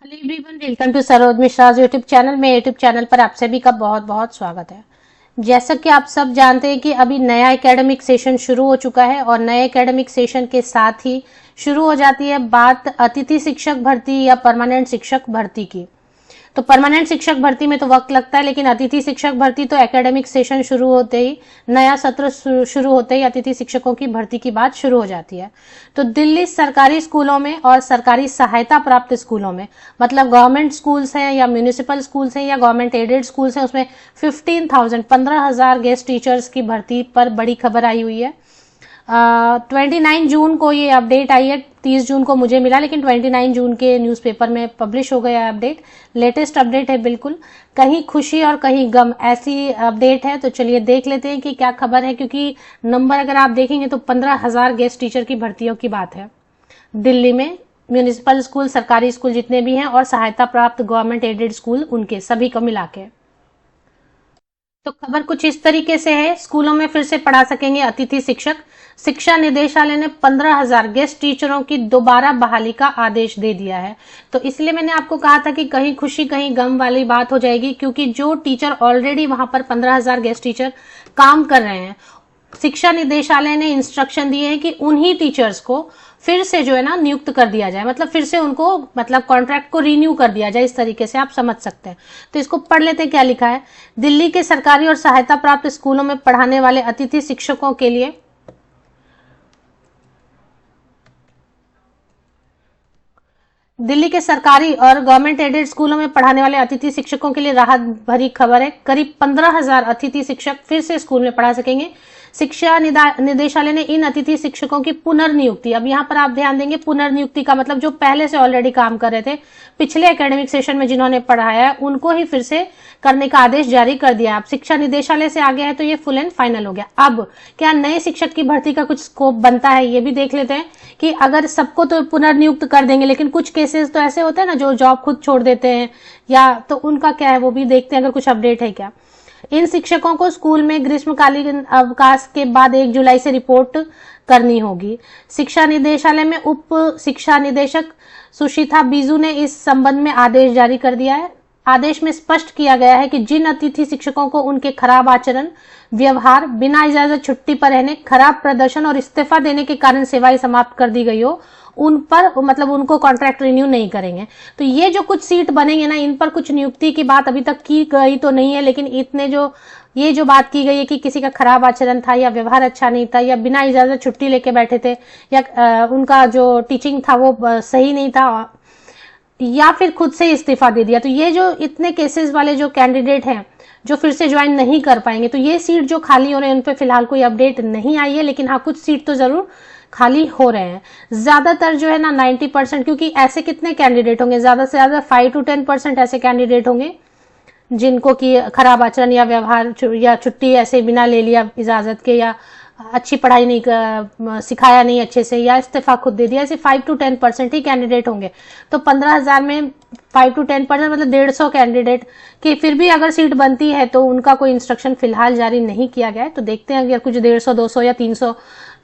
Hello everyone, welcome to Saroj Mishra YouTube channel में। YouTube channel पर आप सभी का बहुत बहुत स्वागत है। जैसा कि आप सब जानते हैं कि अभी नया एकेडमिक सेशन शुरू हो चुका है और नए एकेडमिक सेशन के साथ ही शुरू हो जाती है बात अतिथि शिक्षक भर्ती या परमानेंट शिक्षक भर्ती की। तो परमानेंट शिक्षक भर्ती में तो वक्त लगता है, लेकिन अतिथि शिक्षक भर्ती तो एकेडमिक सेशन शुरू होते ही, नया सत्र शुरू होते ही अतिथि शिक्षकों की भर्ती की बात शुरू हो जाती है। तो दिल्ली सरकारी स्कूलों में और सरकारी सहायता प्राप्त स्कूलों में, मतलब गवर्नमेंट स्कूल्स हैं या म्यूनिसिपल स्कूल्स हैं या गवर्नमेंट एडेड स्कूल्स हैं, उसमें 15,000 गेस्ट टीचर्स की भर्ती पर बड़ी खबर आई हुई है। 29 जून को ये अपडेट आई है। 30 जून को मुझे मिला, लेकिन 29 जून के न्यूज़पेपर में पब्लिश हो गया अपडेट। लेटेस्ट अपडेट है बिल्कुल। कहीं खुशी और कहीं गम, ऐसी अपडेट है। तो चलिए देख लेते हैं कि क्या खबर है, क्योंकि नंबर अगर आप देखेंगे तो 15,000 गेस्ट टीचर की भर्तियों की बात है दिल्ली में। म्यूनिसिपल स्कूल, सरकारी स्कूल जितने भी हैं और सहायता प्राप्त गवर्नमेंट एडेड स्कूल, उनके सभी को मिला के। तो खबर कुछ इस तरीके से है। स्कूलों में फिर से पढ़ा सकेंगे अतिथि शिक्षक। शिक्षा निदेशालय ने 15,000 गेस्ट टीचरों की दोबारा बहाली का आदेश दे दिया है। तो इसलिए मैंने आपको कहा था कि कहीं खुशी कहीं गम वाली बात हो जाएगी, क्योंकि जो टीचर ऑलरेडी वहां पर 15,000 गेस्ट टीचर काम कर रहे हैं, शिक्षा निदेशालय ने इंस्ट्रक्शन दिए हैं कि उन्हीं टीचर्स को फिर से जो है ना नियुक्त कर दिया जाए, मतलब फिर से उनको मतलब कॉन्ट्रैक्ट को रिन्यू कर दिया जाए। इस तरीके से आप समझ सकते हैं। तो इसको पढ़ लेते हैं क्या लिखा है। दिल्ली के सरकारी और सहायता प्राप्त स्कूलों में पढ़ाने वाले अतिथि शिक्षकों के लिए दिल्ली के सरकारी और गवर्नमेंट एडेड स्कूलों में पढ़ाने वाले अतिथि शिक्षकों के लिए राहत भरी खबर है। करीब 15,000 अतिथि शिक्षक फिर से स्कूल में पढ़ा सकेंगे। शिक्षा निदेशालय ने इन अतिथि शिक्षकों की पुनर्नियुक्ति, अब यहाँ पर आप ध्यान देंगे, पुनर्नियुक्ति का मतलब जो पहले से ऑलरेडी काम कर रहे थे, पिछले एकेडमिक सेशन में जिन्होंने पढ़ाया है, उनको ही फिर से करने का आदेश जारी कर दिया। अब शिक्षा निदेशालय से आ गया है तो ये फुल एंड फाइनल हो गया। अब क्या नए शिक्षक की भर्ती का कुछ स्कोप बनता है, ये भी देख लेते हैं कि अगर सबको तो पुनर्नियुक्त कर देंगे, लेकिन कुछ केसेस तो ऐसे होते हैं ना जो जॉब खुद छोड़ देते हैं, या तो उनका क्या है वो भी देखते हैं, अगर कुछ अपडेट है क्या। इन शिक्षकों को स्कूल में ग्रीष्मकालीन अवकाश के बाद 1 जुलाई से रिपोर्ट करनी होगी। शिक्षा निदेशालय में उप शिक्षा निदेशक सुशीता बीजू ने इस संबंध में आदेश जारी कर दिया है। आदेश में स्पष्ट किया गया है कि जिन अतिथि शिक्षकों को उनके खराब आचरण, व्यवहार, बिना इजाजत छुट्टी पर रहने, खराब प्रदर्शन और इस्तीफा देने के कारण सेवाएं समाप्त कर दी गई हो, उन पर मतलब उनको कॉन्ट्रैक्ट रिन्यू नहीं करेंगे। तो ये जो कुछ सीट बनेंगे ना, इन पर कुछ नियुक्ति की बात अभी तक की गई तो नहीं है, लेकिन इतने ये जो बात की गई है कि किसी का खराब आचरण था या व्यवहार अच्छा नहीं था या बिना इजाजत छुट्टी लेके बैठे थे या उनका जो टीचिंग था वो सही नहीं था या फिर खुद से इस्तीफा दे दिया, तो ये जो इतने केसेस वाले जो कैंडिडेट हैं जो फिर से ज्वाइन नहीं कर पाएंगे, तो ये सीट जो खाली हो रहे हैं उन पे फिलहाल कोई अपडेट नहीं आई है, लेकिन हाँ कुछ सीट तो जरूर खाली हो रहे हैं। ज्यादातर जो है ना 90%, क्योंकि ऐसे कितने कैंडिडेट होंगे, ज्यादा से ज्यादा 5 to 10% ऐसे कैंडिडेट होंगे जिनको की खराब आचरण या व्यवहार या छुट्टी ऐसे बिना ले लिया इजाजत के, या अच्छी पढ़ाई नहीं सिखाया नहीं अच्छे से, या इस्तीफा खुद दे दिया, ऐसे 5 to 10% ही कैंडिडेट होंगे। तो 15,000 में 5 to 10% मतलब 150 कैंडिडेट की फिर भी अगर सीट बनती है तो उनका कोई इंस्ट्रक्शन फिलहाल जारी नहीं किया गया है। तो देखते हैं अगर कुछ 150, 200 या 300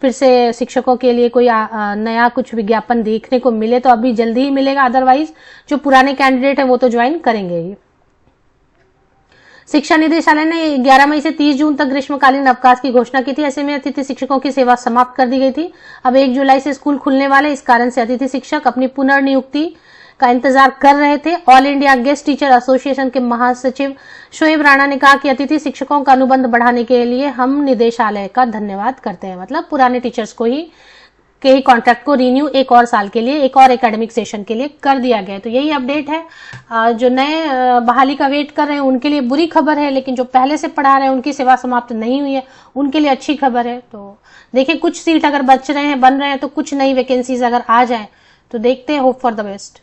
फिर से शिक्षकों के लिए कोई नया कुछ विज्ञापन देखने को मिले तो अभी जल्दी ही मिलेगा, अदरवाइज जो पुराने कैंडिडेट है वो तो ज्वाइन करेंगे ही। शिक्षा निदेशालय ने 11 मई से 30 जून तक ग्रीष्मकालीन अवकाश की घोषणा की थी। ऐसे में अतिथि शिक्षकों की सेवा समाप्त कर दी गई थी। अब 1 जुलाई से स्कूल खुलने वाले, इस कारण से अतिथि शिक्षक अपनी पुनर्नियुक्ति का इंतजार कर रहे थे। All India guest teacher association के महासचिव शोएब राणा ने कहा कि अतिथि शिक्षकों का अनुबंध बढ़ाने के लिए हम निदेशालय का धन्यवाद करते हैं। मतलब पुराने टीचर्स को ही कॉन्ट्रैक्ट को रिन्यू 1 और साल के लिए, 1 और एकेडमिक सेशन के लिए कर दिया गया है। तो यही अपडेट है। जो नए बहाली का वेट कर रहे हैं उनके लिए बुरी खबर है, लेकिन जो पहले से पढ़ा रहे हैं उनकी सेवा समाप्त नहीं हुई है, उनके लिए अच्छी खबर है। तो देखिए कुछ सीट अगर बच रहे हैं, बन रहे हैं, तो कुछ नई वैकेंसीज अगर आ जाए तो देखते हैं। Hope for the best.